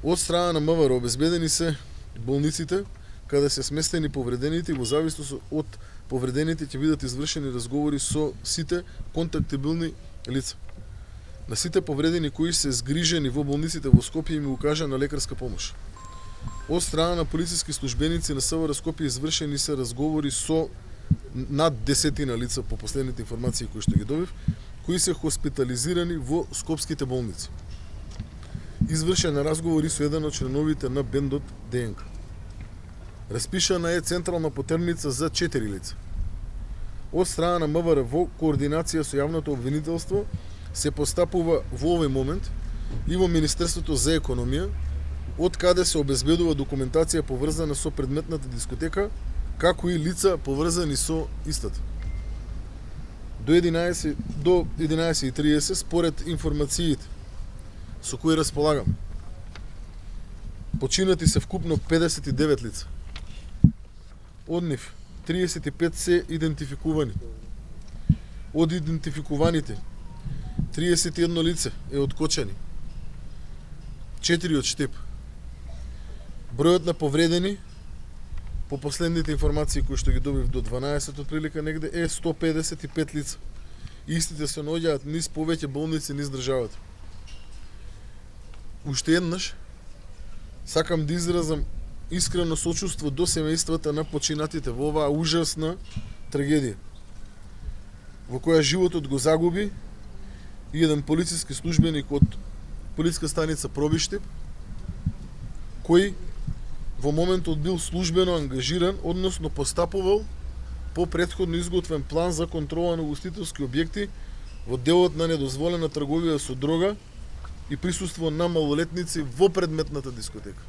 Од страна на МВР обезбедени се болниците каде се сместени повредените и во зависност од повредените ќе бидат извршени разговори со сите контактибилни лица. На сите повредени кои се згрижени во болниците во Скопје им укажана лекарска помош. Од страна на полициски службеници на СВР Скопје извршени се разговори со над 10 лица по последните информации кои што ги добив, кои се хоспитализирани во скопските болници. Извршен на разговори со еден од членовите на бендот ДНК. Распишана е централна потерница за 4 лица. Од страна на МВР во координација со јавното обвинителство се постапува во овој момент и во Министерството за економија, од каде се обезбедува документација поврзана со предметната дискотека, како и лица поврзани со истата. До 11:30 според информациите со кои располагам, починати се вкупно 59 лица. Од нив 35 се идентификувани. Од идентификуваните 31 лице е откочени, 4 од Штип. Бројот на повредени по последните информации кои што ги добив до 12 отприлика негде е 155 лица. Истите се наоѓаат низ повеќе болници низ државата. Уште еднаш сакам да изразам искрено сочувство до семејствата на починатите во оваа ужасна трагедија, во која животот го загуби и еден полициски службеник од полициска станица Пробиштип, кој во моментот бил службено ангажиран, односно постапувал по претходно изготвен план за контрола на угостителски објекти во делот на недозволена трговија со дрога и присуство на малолетници во предметната дискотека.